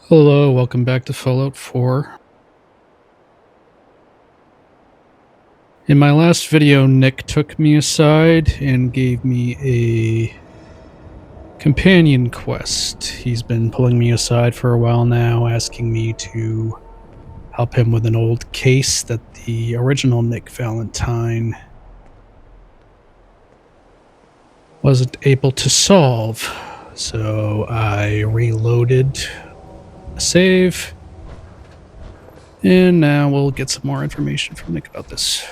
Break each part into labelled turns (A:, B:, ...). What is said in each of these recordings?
A: Hello, welcome back to Fallout 4. In my last video, Nick took me aside and gave me a companion quest. He's been pulling me aside for a while now, asking me to help him with an old case that the original Nick Valentine wasn't able to solve. So I reloaded a save, and now we'll get some more information from Nick about this.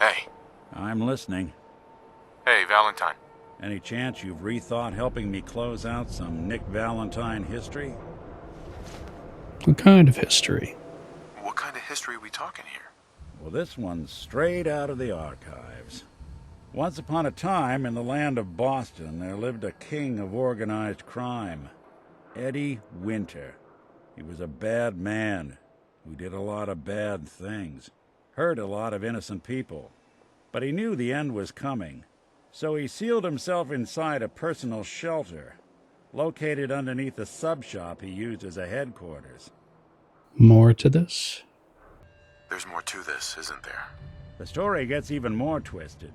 B: Hey.
C: I'm listening.
B: Hey, Valentine.
C: Any chance you've rethought helping me close out some Nick Valentine history?
A: What kind of history?
B: What kind of history are we talking here?
C: Well, this one's straight out of the archives. Once upon a time, in the land of Boston, there lived a king of organized crime, Eddie Winter. He was a bad man who did a lot of bad things, hurt a lot of innocent people. But he knew the end was coming, so he sealed himself inside a personal shelter, located underneath the sub-shop he used as a headquarters.
A: More to this?
B: There's more to this, isn't there?
C: The story gets even more twisted.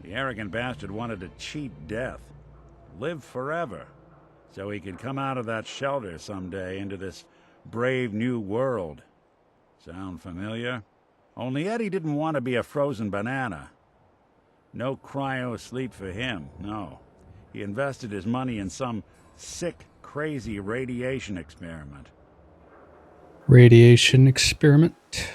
C: The arrogant bastard wanted to cheat death, live forever, so he could come out of that shelter someday into this brave new world. Sound familiar? Only Eddie didn't want to be a frozen banana. No cryo sleep for him, no. He invested his money in some sick, crazy radiation experiment.
A: Radiation experiment?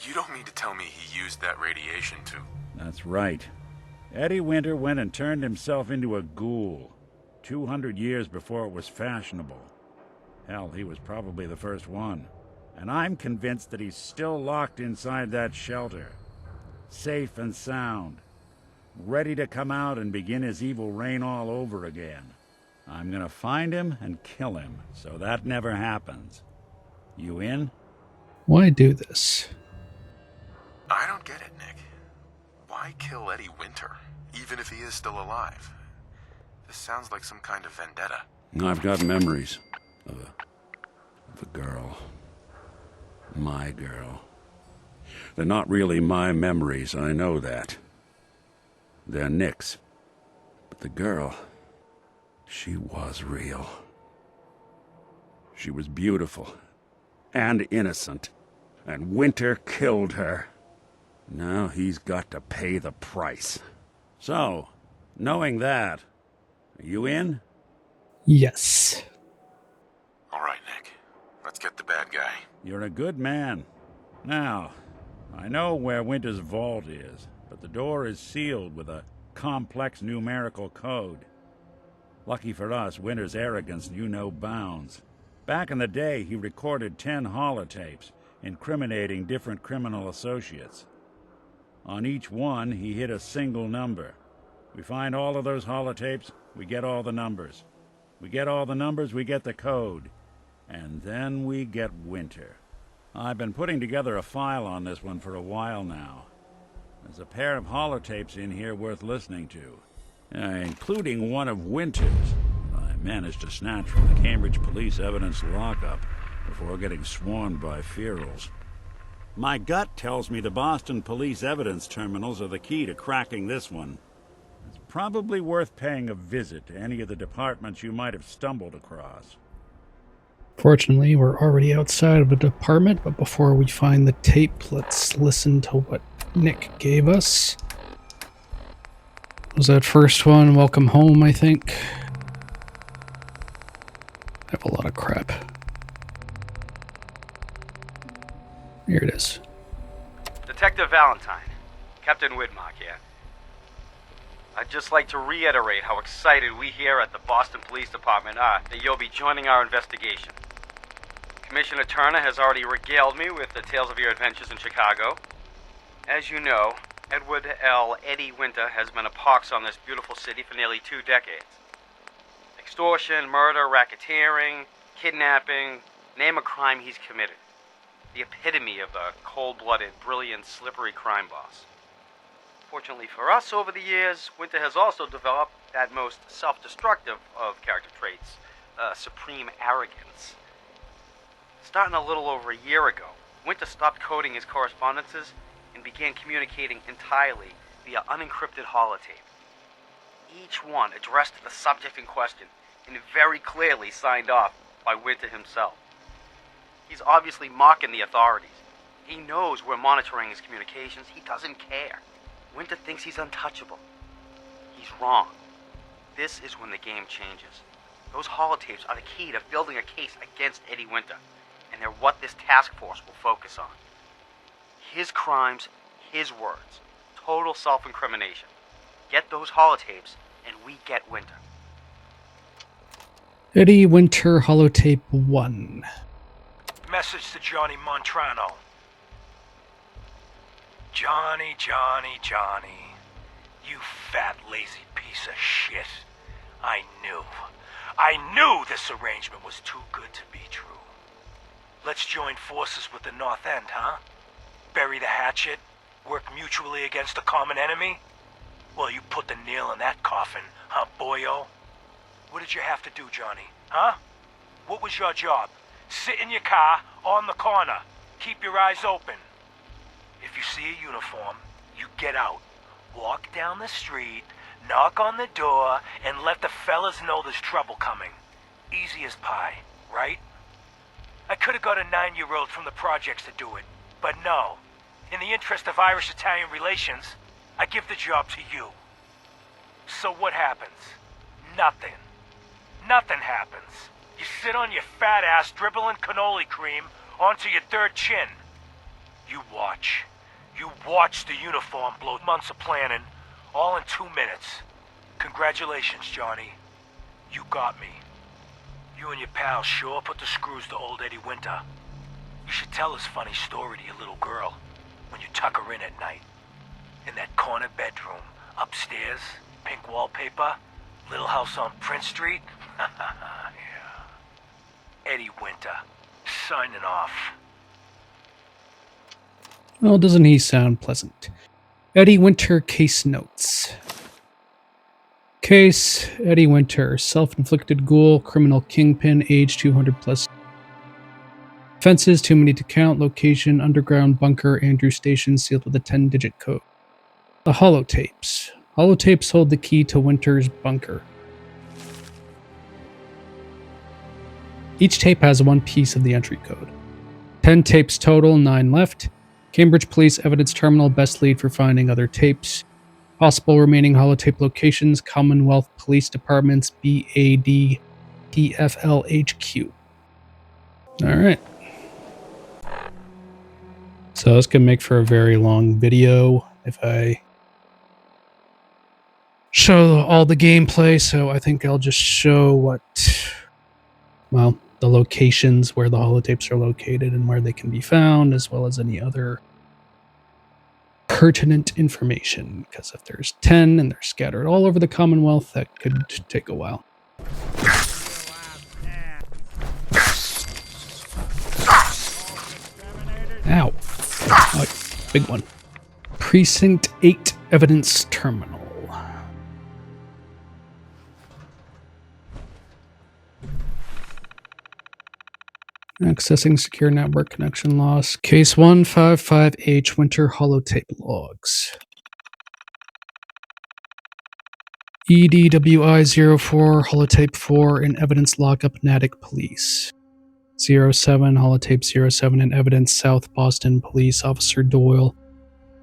B: You don't mean to tell me he used that radiation to...
C: That's right. Eddie Winter went and turned himself into a ghoul, 200 years before it was fashionable. Hell, he was probably the first one. And I'm convinced that he's still locked inside that shelter, safe and sound, ready to come out and begin his evil reign all over again. I'm gonna find him and kill him, so that never happens. You in?
A: Why do this?
B: I don't get it, Nick. Why kill Eddie Winter, even if he is still alive? This sounds like some kind of vendetta.
C: I've got memories of a girl. My girl. They're not really my memories, I know that. They're Nick's. But the girl, she was real. She was beautiful and innocent, and Winter killed her. Now he's got to pay the price. So, knowing that, are you in?
A: Yes.
B: All right, Nick. Let's get the bad guy.
C: You're a good man. Now, I know where Winter's vault is, but the door is sealed with a complex numerical code. Lucky for us, Winter's arrogance knew no bounds. Back in the day, he recorded 10 holotapes, incriminating different criminal associates. On each one, he hit a single number. We find all of those holotapes, we get all the numbers. We get all the numbers, we get the code. And then we get Winter. I've been putting together a file on this one for a while now. There's a pair of holotapes in here worth listening to, including one of Winter's. I managed to snatch from the Cambridge Police evidence lockup before getting swarmed by ferals. My gut tells me the Boston Police evidence terminals are the key to cracking this one. It's probably worth paying a visit to any of the departments you might have stumbled across.
A: Fortunately, we're already outside of the department, but before we find the tape, let's listen to what Nick gave us. Was that first one, Welcome Home, I think? I have a lot of crap. Here it is.
D: Detective Valentine, Captain Widmark here. I'd just like to reiterate how excited we here at the Boston Police Department are that you'll be joining our investigation. Commissioner Turner has already regaled me with the tales of your adventures in Chicago. As you know, Edward L. Eddie Winter has been a pox on this beautiful city for nearly 2 decades. Extortion, murder, racketeering, kidnapping, name a crime he's committed. The epitome of a cold-blooded, brilliant, slippery crime boss. Fortunately for us, over the years, Winter has also developed that most self-destructive of character traits, supreme arrogance. Starting a little over a year ago, Winter stopped coding his correspondences and began communicating entirely via unencrypted holotape. Each one addressed the subject in question and very clearly signed off by Winter himself. He's obviously mocking the authorities. He knows we're monitoring his communications. He doesn't care. Winter thinks he's untouchable. He's wrong. This is when the game changes. Those holotapes are the key to building a case against Eddie Winter, and they're what this task force will focus on. His crimes, his words. Total self-incrimination. Get those holotapes, and we get Winter.
A: Eddie Winter holotape 1.
E: Message to Johnny Montrano. Johnny, Johnny, Johnny. You fat, lazy piece of shit. I knew this arrangement was too good to be true. Let's join forces with the North End, huh? Bury the hatchet? Work mutually against a common enemy? Well, you put the nail in that coffin, huh, boyo? What did you have to do, Johnny? Huh? What was your job? Sit in your car, on the corner. Keep your eyes open. If you see a uniform, you get out. Walk down the street, knock on the door, and let the fellas know there's trouble coming. Easy as pie, right? I could have got a 9-year-old from the projects to do it, but no. In the interest of Irish-Italian relations, I give the job to you. So what happens? Nothing. Nothing happens. You sit on your fat ass dribbling cannoli cream onto your third chin. You watch. You watch the uniform blow months of planning, all in 2 minutes. Congratulations, Johnny. You got me. You and your pals sure put the screws to old Eddie Winter. You should tell this funny story to your little girl when you tuck her in at night. In that corner bedroom, upstairs, pink wallpaper, little house on Prince Street. Yeah. Eddie Winter, signing off.
A: Well, doesn't he sound pleasant? Eddie Winter case notes. Case, Eddie Winter, self-inflicted ghoul, criminal kingpin, age 200 plus. Offenses, too many to count, location, underground bunker, Andrew Station, sealed with a 10-digit code. The holotapes. Holotapes hold the key to Winter's bunker. Each tape has one piece of the entry code. 10 tapes total, 9 left. Cambridge Police Evidence Terminal, best lead for finding other tapes. Possible remaining holotape locations, Commonwealth Police Departments, BAD, TFLHQ. Alright. So this can make for a very long video if I show all the gameplay, so I think I'll just show the locations where the holotapes are located and where they can be found, as well as any other pertinent information, because if there's 10 and they're scattered all over the Commonwealth, that could take a while. Ow. Oh, big one. Precinct 8 Evidence Terminal. Accessing secure network connection loss. Case 155H Winter holotape logs. EDWI-04 holotape 4 in evidence lockup Natick Police. 07 holotape 07 in evidence South Boston Police Officer Doyle.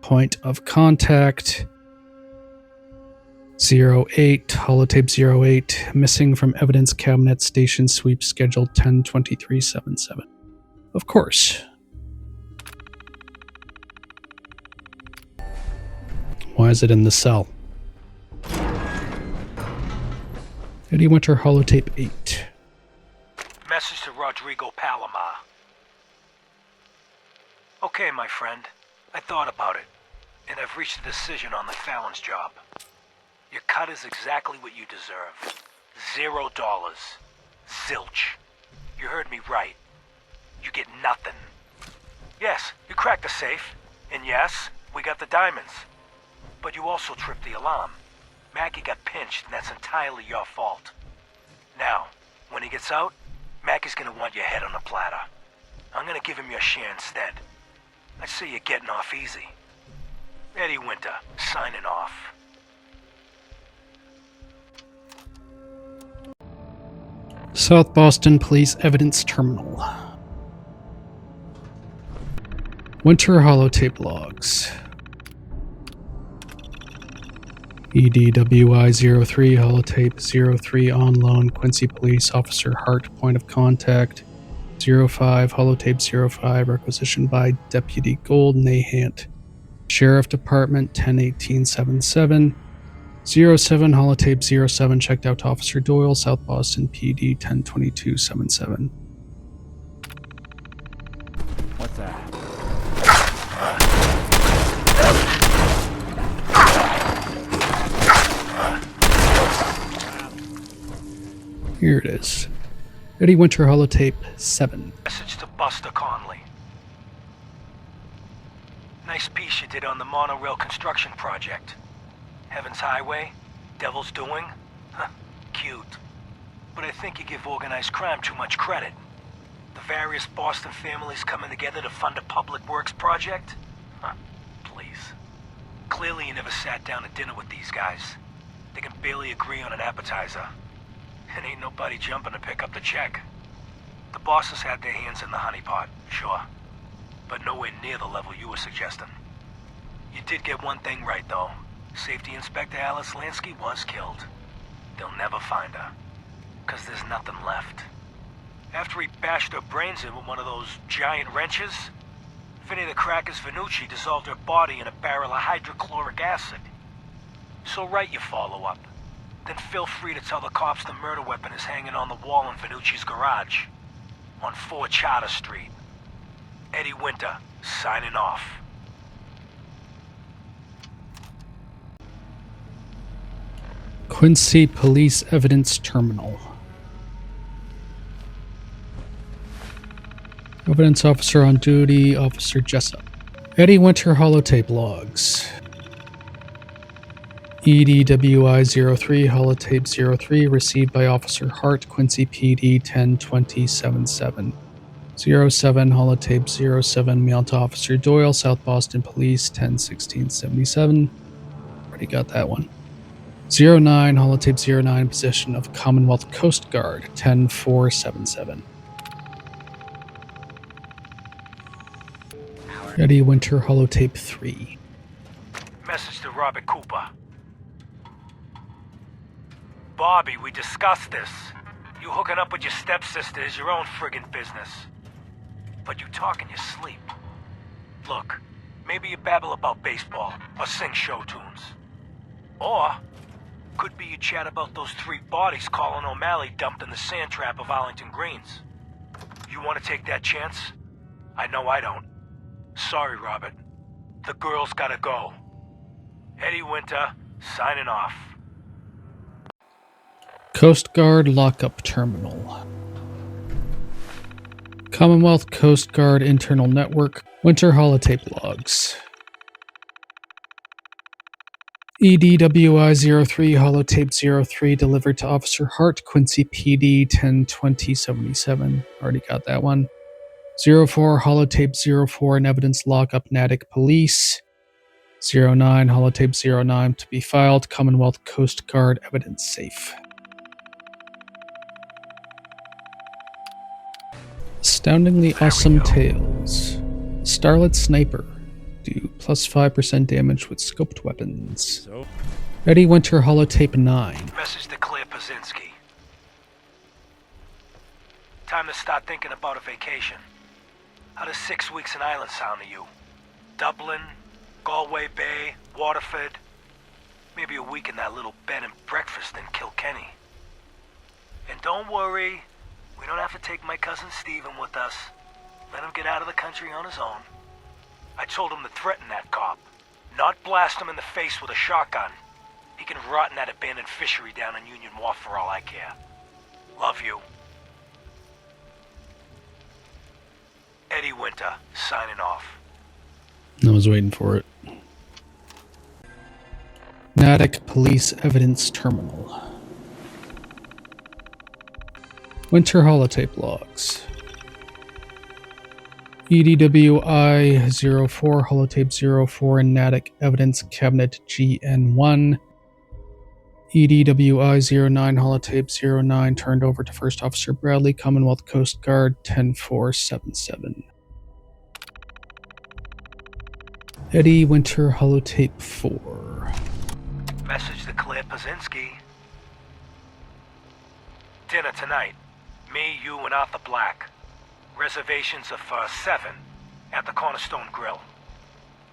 A: Point of contact. 08 holotape 08 missing from evidence cabinet station sweep scheduled 10/23/77. Of course. Why is it in the cell? Eddie Winter holotape 8.
E: Message to Rodrigo Palomar. Okay, my friend. I thought about it, and I've reached a decision on the Fallon's job. Your cut is exactly what you deserve. $0. Zilch. You heard me right. You get nothing. Yes, you cracked the safe. And yes, we got the diamonds. But you also tripped the alarm. Mackie got pinched, and that's entirely your fault. Now, when he gets out, Mackie's gonna want your head on a platter. I'm gonna give him your share instead. I see you're getting off easy. Eddie Winter, signing off.
A: South Boston Police Evidence Terminal. Winter holotape logs. EDWI-03 holotape 03 on loan Quincy Police Officer Hart point of contact 05 holotape 05 requisitioned by Deputy Gold Nahant Sheriff Department 101877 07 holotape 07 checked out to Officer Doyle South Boston PD 102277.
C: What's that?
A: Here it is. Eddie Winter holotape 7.
E: Message to Buster Conley. Nice piece you did on the monorail construction project. Heaven's Highway, Devil's Doing. Huh, cute. But I think you give organized crime too much credit. The various Boston families coming together to fund a public works project? Huh, please. Clearly you never sat down to dinner with these guys. They can barely agree on an appetizer. And ain't nobody jumping to pick up the check. The bosses had their hands in the honeypot, sure. But nowhere near the level you were suggesting. You did get one thing right, though. Safety Inspector Alice Lansky was killed. They'll never find her. 'Cause there's nothing left. After he bashed her brains in with one of those giant wrenches, Vinny the Cracker's Venucci dissolved her body in a barrel of hydrochloric acid. So write your follow-up. Then feel free to tell the cops the murder weapon is hanging on the wall in Venucci's garage. On 4 Charter Street. Eddie Winter, signing off.
A: Quincy Police Evidence Terminal. Evidence Officer on duty, Officer Jessup. Eddie Winter holotape logs. EDWI-03 holotape 03 received by Officer Hart, Quincy PD 102077. 07 holotape 07 mailed to Officer Doyle, South Boston Police 101677. Already got that one. 09 holotape 09 possession of Commonwealth Coast Guard 10477. Eddie Winter holotape 3.
E: Message to Robert Cooper. Bobby, we discussed this. You hooking up with your stepsister is your own friggin' business. But you talk in your sleep. Look, maybe you babble about baseball or sing show tunes. Or, could be you chat about those 3 bodies Colin O'Malley dumped in the sand trap of Arlington Greens. You want to take that chance? I know I don't. Sorry, Robert. The girl's gotta go. Eddie Winter, signing off.
A: Coast Guard Lockup Terminal. Commonwealth Coast Guard Internal Network Winter holotape logs. EDWI-03 holotape 03 delivered to Officer Hart, Quincy PD 102077. Already got that one. 04 holotape 04 and evidence lockup Natick Police. 09 holotape 09 to be filed Commonwealth Coast Guard evidence safe. Astoundingly Awesome Tales. Starlit Sniper. Do plus 5% damage with scoped weapons. Eddie Winter holotape 9.
E: Message to Claire Pazinski. Time to start thinking about a vacation. How does 6 weeks in Ireland sound to you? Dublin, Galway Bay, Waterford. Maybe a week in that little bed and breakfast in Kilkenny. And don't worry, we don't have to take my cousin Stephen with us. Let him get out of the country on his own. I told him to threaten that cop, not blast him in the face with a shotgun. He can rot in that abandoned fishery down in Union Wharf for all I care. Love you. Eddie Winter, signing off.
A: I was waiting for it. Natick Police Evidence Terminal. Winter holotape logs. EDWI-04 holotape 04 in Natick Evidence Cabinet GN1. EDWI-09 holotape 09 turned over to First Officer Bradley, Commonwealth Coast Guard 10477. Eddie Winter holotape 4.
E: Message to Claire Pazinski. Dinner tonight. Me, you, and Arthur Black. Reservations are for 7 at the Cornerstone Grill.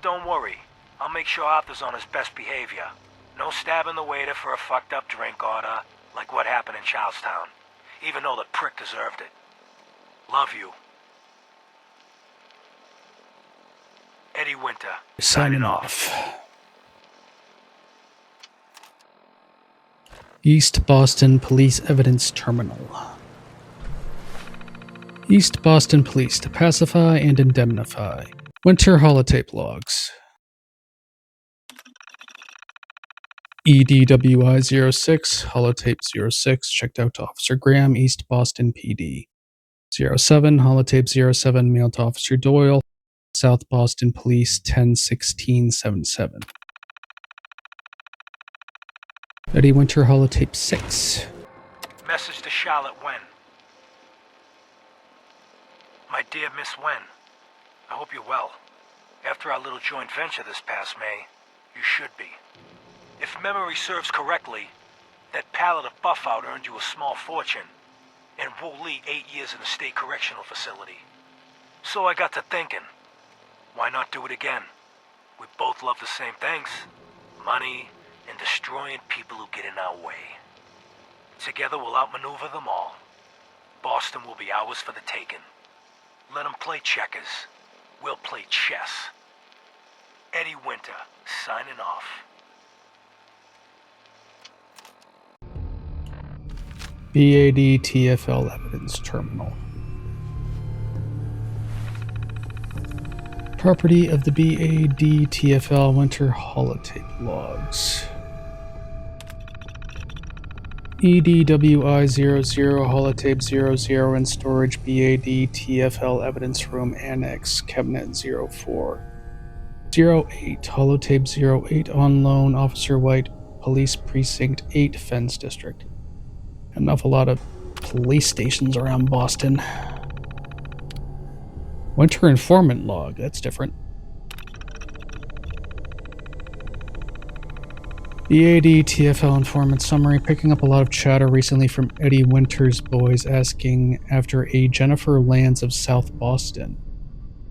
E: Don't worry, I'll make sure Arthur's on his best behavior. No stabbing the waiter for a fucked up drink order, like what happened in Charlestown, even though the prick deserved it. Love you. Eddie Winter,
A: Signing off. East Boston Police Evidence Terminal. East Boston Police to pacify and indemnify. Winter holotape logs. EDWI-06, holotape 06, checked out to Officer Graham, East Boston PD. 07, holotape 07, mailed to Officer Doyle, South Boston Police 101677. Eddie Winter holotape 6.
E: Message to Charlotte Wen. My dear Miss Wen, I hope you're well. After our little joint venture this past May, you should be. If memory serves correctly, that pallet of Buffout earned you a small fortune, and Woolley 8 years in a state correctional facility. So I got to thinking, why not do it again? We both love the same things, money and destroying people who get in our way. Together we'll outmaneuver them all. Boston will be ours for the taking. Let them play checkers. We'll play chess. Eddie Winter, signing off.
A: BAD TFL Evidence Terminal. Property of the BAD TFL Winter holotape logs. EDWI-00 holotape 00 in storage BAD TFL Evidence Room Annex Cabinet 04. 08 holotape 08 on loan Officer White Police Precinct 8 Fens District. An awful lot of police stations around Boston. Winter informant log, that's different. BAD TFL informant summary, picking up a lot of chatter recently from Eddie Winter's boys asking after a Jennifer Lands of South Boston.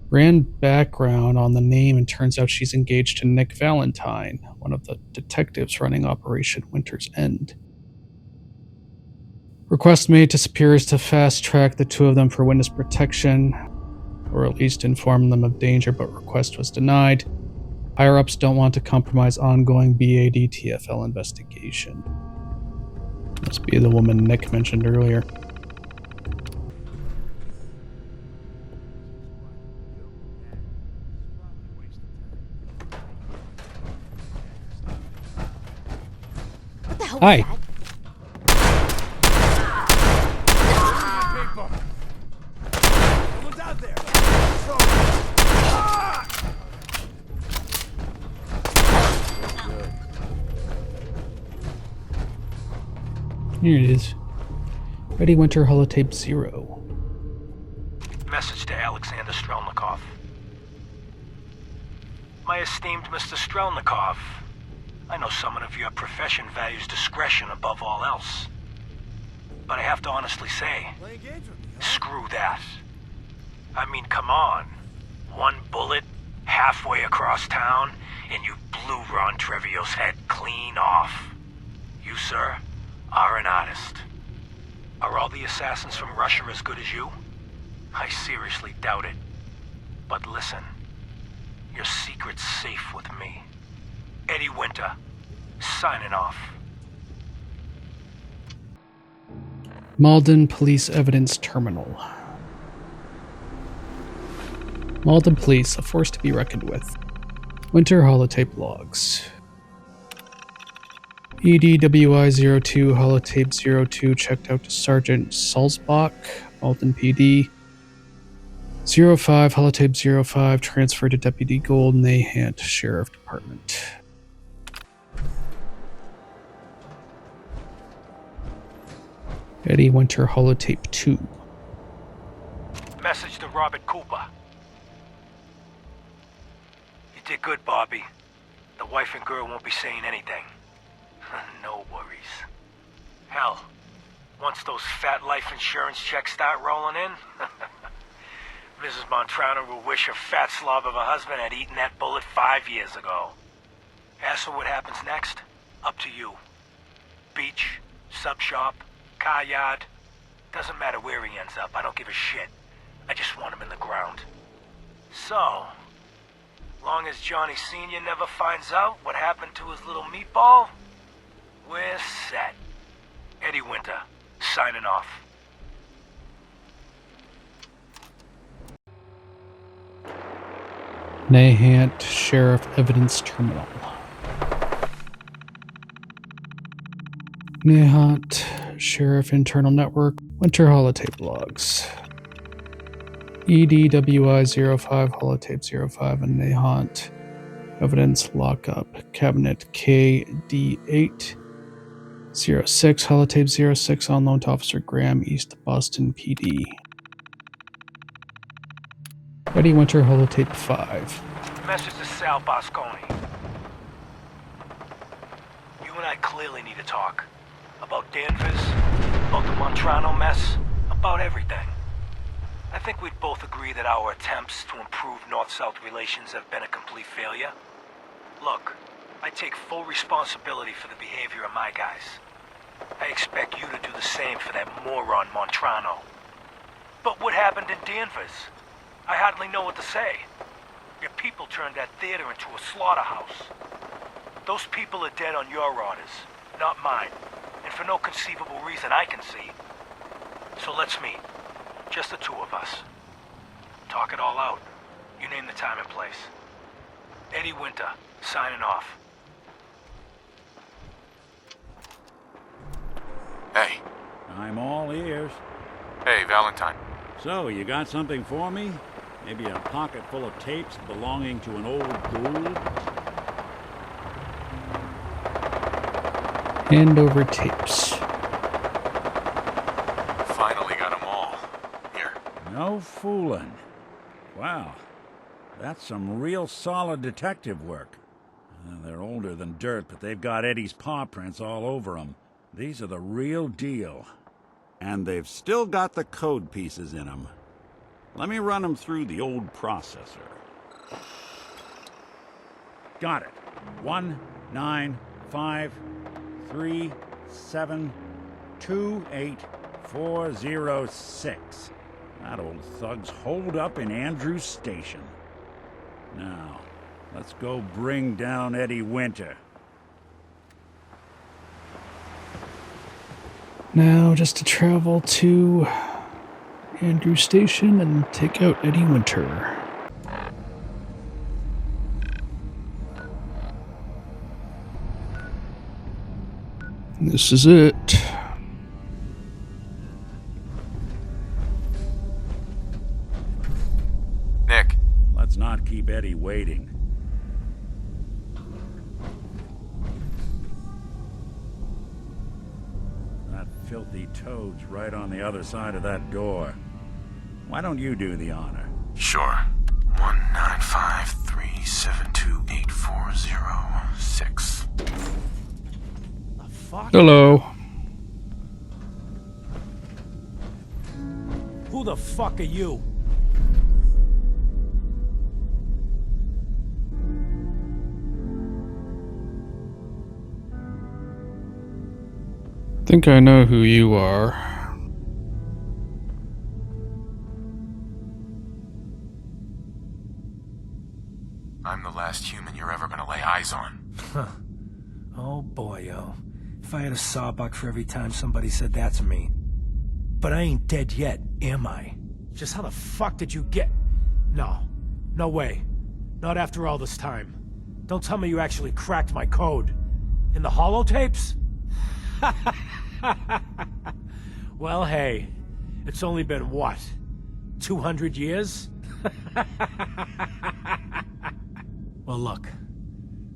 A: Ran background on the name and turns out she's engaged to Nick Valentine, one of the detectives running Operation Winter's End. Request made to superiors to fast-track the two of them for witness protection, or at least inform them of danger, but request was denied. Higher-ups don't want to compromise ongoing BAD TFL investigation. Must be the woman Nick mentioned earlier.
F: What the hell was
A: Hi.
F: that?
A: Here it is. Eddie Winter holotape 0.
E: Message to Alexander Strelnikov. My esteemed Mr. Strelnikov, I know someone of your profession values discretion above all else. But I have to honestly say, screw that. I mean, come on. One bullet, halfway across town, and you blew Ron Treviot's head clean off. You, sir, are an artist. Are all the assassins from Russia as good as you? I seriously doubt it. But listen, your secret's safe with me. Eddie Winter, signing off.
A: Malden Police Evidence Terminal. Malden Police, a force to be reckoned with. Winter holotape logs. EDWI-02, holotape 02, checked out to Sergeant Salzbach, Alton PD. 05, holotape 05, transferred to Deputy Gold, Nahant, Sheriff Department. Eddie Winter, holotape 2.
E: Message to Robert Cooper. You did good, Bobby. The wife and girl won't be saying anything. No worries. Hell, once those fat life insurance checks start rolling in, Mrs. Montrano will wish her fat slob of a husband had eaten that bullet 5 years ago. As for what happens next, up to you. Beach, sub shop, car yard, doesn't matter where he ends up, I don't give a shit. I just want him in the ground. So, long as Johnny Sr. never finds out what happened to his little meatball, we're set. Eddie Winter, signing off.
A: Nahant, Sheriff Evidence Terminal. Nahant, Sheriff Internal Network, Winter holotape logs. EDWI-05, holotape 05, and Nahant. Evidence lockup. Cabinet KD8. 06, holotape 06, on loan to Officer Graham, East Boston PD. Eddie Winter, holotape 5.
E: Message to Sal Bosconi. You and I clearly need to talk. About Danvers, about the Montrano mess, about everything. I think we'd both agree that our attempts to improve North-South relations have been a complete failure. Look, I take full responsibility for the behavior of my guys. I expect you to do the same for that moron Montrano. But what happened in Danvers? I hardly know what to say. Your people turned that theater into a slaughterhouse. Those people are dead on your orders, not mine. And for no conceivable reason I can see. So let's meet. Just the two of us. Talk it all out. You name the time and place. Eddie Winter, signing off.
B: Hey.
C: I'm all ears.
B: Hey, Valentine.
C: So, you got something for me? Maybe a pocket full of tapes belonging to an old ghoul?
A: Hand over tapes.
B: Finally got them all. Here.
C: No fooling. Wow. That's some real solid detective work. They're older than dirt, but they've got Eddie's paw prints all over them. These are the real deal. And they've still got the code pieces in them. Let me run them through the old processor. Got it. 19553728406. That old thug's holed up in Andrews Station. Now, let's go bring down Eddie Winter.
A: Now, just to travel to Andrews Station and take out Eddie Winter. This is it.
B: Nick.
C: Let's not keep Eddie waiting. That filthy toad's right on the other side of that door. Why don't you do the honor?
B: Sure. 19537284006.
E: The fuck?
A: Hello.
E: Who the fuck are you?
A: Think I know who you are.
B: I'm the last human you're ever gonna lay eyes on.
E: Oh boy, oh. If I had a sawbuck for every time somebody said that to me. But I ain't dead yet, am I? Just how the fuck did you get... No. No way. Not after all this time. Don't tell me you actually cracked my code. In the holotapes? Well, hey, it's only been what? 200 years? Well, look,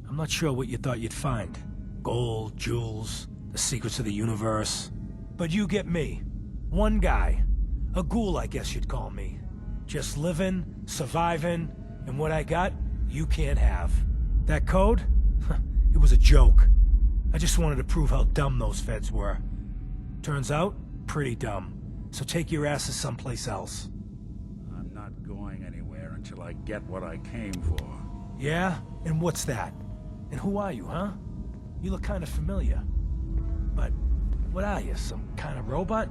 E: I'm not sure what you thought you'd find. Gold, jewels, the secrets of the universe. But you get me. One guy. A ghoul, I guess you'd call me. Just living, surviving, and what I got, you can't have. That code? It was a joke. I just wanted to prove how dumb those feds were. Turns out, pretty dumb. So take your asses someplace else.
C: I'm not going anywhere until I get what I came for.
E: Yeah? And what's that? And who are you, huh? You look kind of familiar. But what are you, some kind of robot?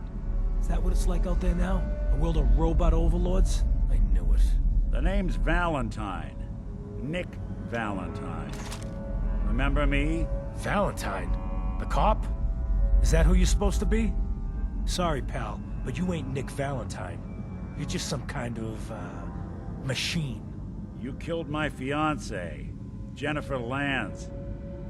E: Is that what it's like out there now? A world of robot overlords? I knew it.
C: The name's Valentine. Nick Valentine. Remember me?
E: Valentine? The cop? Is that who you're supposed to be? Sorry, pal, but you ain't Nick Valentine. You're just some kind of, machine.
C: You killed my fiancée, Jennifer Lance.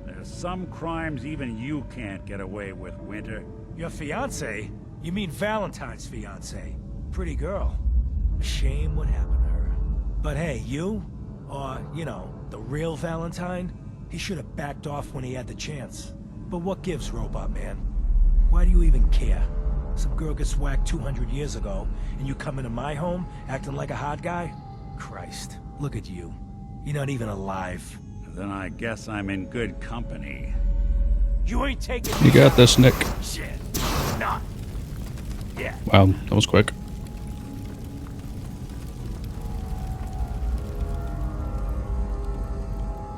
C: There's some crimes even you can't get away with, Winter.
E: Your fiancée? You mean Valentine's fiancée? Pretty girl. A shame what happened to her. But hey, you? Or, you know, the real Valentine? He should have backed off when he had the chance. But what gives, Robot Man? Why do you even care? Some girl gets whacked 200 years ago, and you come into my home acting like a hot guy? Christ, look at you. You're not even alive.
C: Then I guess I'm in good company.
E: You ain't taking
A: You got this, Nick.
E: shit. Nah. Yeah.
A: Wow, that was quick.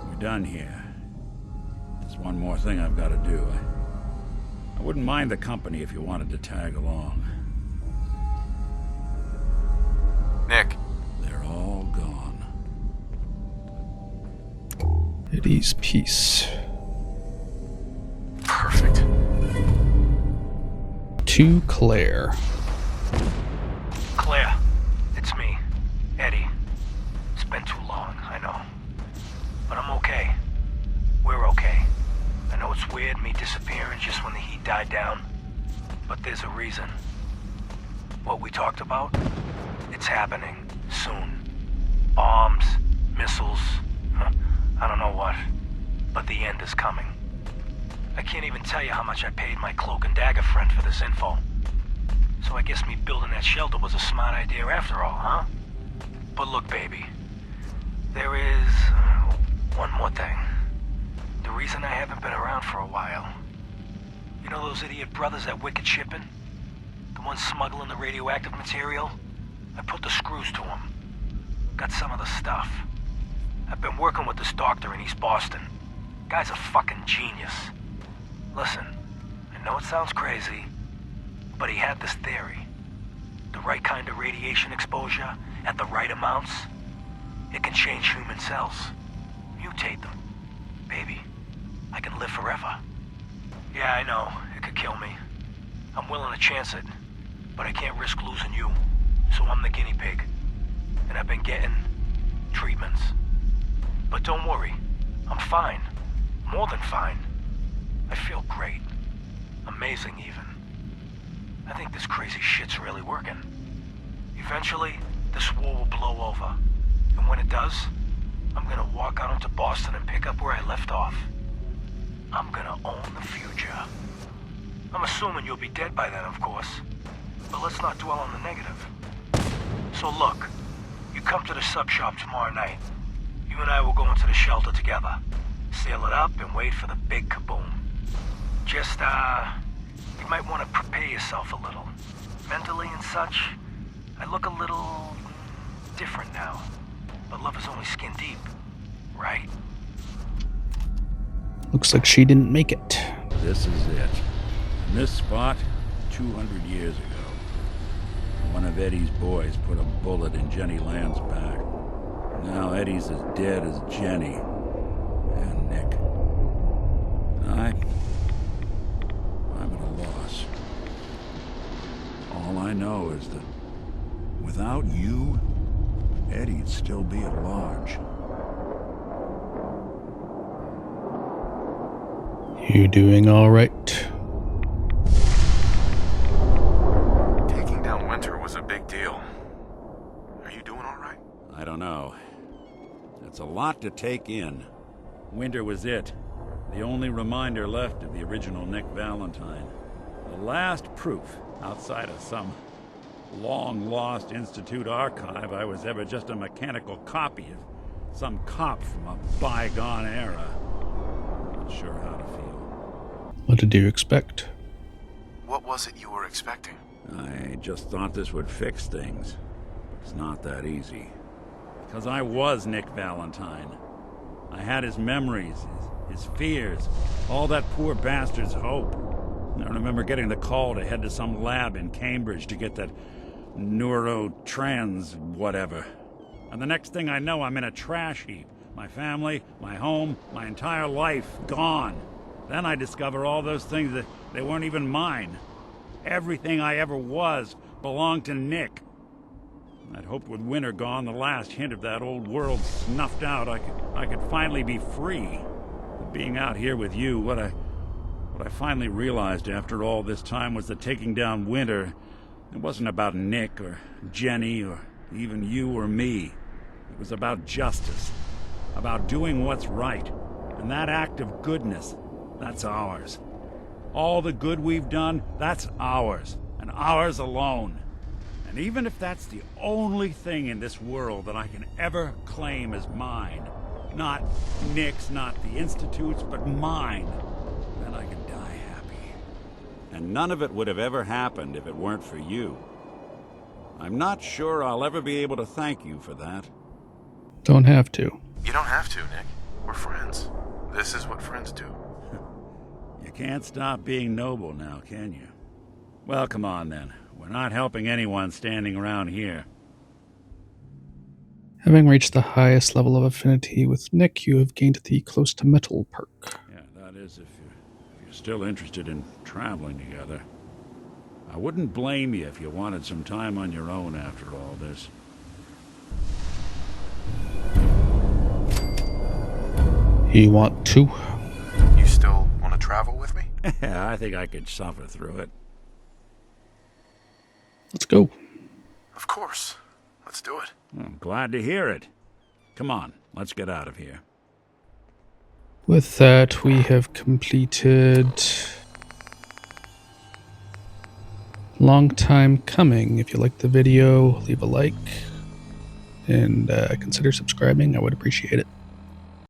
C: We're done here. There's one more thing I've got to do. I wouldn't mind the company if you wanted to tag along.
B: Nick,
C: They're all gone.
A: Eddie's piece.
B: perfect.
A: To Claire.
E: Claire, it's me, Eddie. It's been too long, I know. But I'm okay. We're okay. I know it's weird me disappearing just when the heat died down, but there's a reason. What we talked about? It's happening soon. Bombs, missiles, I don't know what, but the end is coming. I can't even tell you how much I paid my cloak and dagger friend for this info. So I guess me building that shelter was a smart idea after all, huh? But look, baby, there is one more thing. The reason I haven't been around for a while. You know those idiot brothers at Wicked Shipping? The ones smuggling the radioactive material? I put the screws to them. Got some of the stuff. I've been working with this doctor in East Boston. Guy's a fucking genius. Listen, I know it sounds crazy, but he had this theory. The right kind of radiation exposure at the right amounts, it can change human cells. Mutate them. Baby, I can live forever. Yeah, I know, it could kill me. I'm willing to chance it, but I can't risk losing you. So I'm the guinea pig. And I've been getting treatments. But don't worry, I'm fine. More than fine. I feel great. Amazing, even. I think this crazy shit's really working. Eventually, this war will blow over. And when it does, I'm gonna walk out into Boston and pick up where I left off. I'm gonna own the future. I'm assuming you'll be dead by then, of course. But let's not dwell on the negative. So look, you come to the sub shop tomorrow night. You and I will go into the shelter together. Seal it up and wait for the big kaboom. Just, you might want to prepare yourself a little. Mentally and such, I look a little different now. But love is only skin deep, right?
A: Looks like she didn't make it.
C: This is it. In this spot, 200 years ago, one of Eddie's boys put a bullet in Jenny Land's back. Now Eddie's as dead as Jenny. And Nick. I'm at a loss. All I know is that without you, Eddie'd still be at large.
A: You doing alright?
B: Taking down Winter was a big deal. Are you doing alright?
C: I don't know. It's a lot to take in. Winter was it. The only reminder left of the original Nick Valentine. The last proof, outside of some long-lost Institute archive, I was ever just a mechanical copy of some cop from a bygone era. Not sure how to feel.
A: What did you expect?
B: What was it you were expecting?
C: I just thought this would fix things. It's not that easy. Because I was Nick Valentine. I had his memories, his fears, all that poor bastard's hope. I remember getting the call to head to some lab in Cambridge to get that neurotrans whatever. And the next thing I know, I'm in a trash heap. My family, my home, my entire life gone. Then I discover all those things that they weren't even mine. Everything I ever was belonged to Nick. I'd hoped with Winter gone, the last hint of that old world snuffed out, I could finally be free. But being out here with you, what I finally realized after all this time was that taking down Winter, it wasn't about Nick or Jenny or even you or me. It was about justice, about doing what's right. And that act of goodness, that's ours. All the good we've done, that's ours, and ours alone. And even if that's the only thing in this world that I can ever claim as mine, not Nick's, not the Institute's, but mine, then I can die happy. And none of it would have ever happened if it weren't for you. I'm not sure I'll ever be able to thank you for that.
A: Don't have to.
B: You don't have to, Nick. We're friends. This is what friends do.
C: You can't stop being noble now, can you? Well, come on then. We're not helping anyone standing around here.
A: Having reached the highest level of affinity with Nick, you have gained the close to metal perk.
C: Yeah, that is if you're still interested in traveling together. I wouldn't blame you if you wanted some time on your own after all this.
A: You want to?
B: You still want to travel with me?
C: Yeah, I think I could suffer through it.
A: Let's go.
B: Of course. Let's do it.
C: I'm glad to hear it. Come on, let's get out of here.
A: With that, we have completed... Long time coming. If you liked the video, leave a like and consider subscribing. I would appreciate it.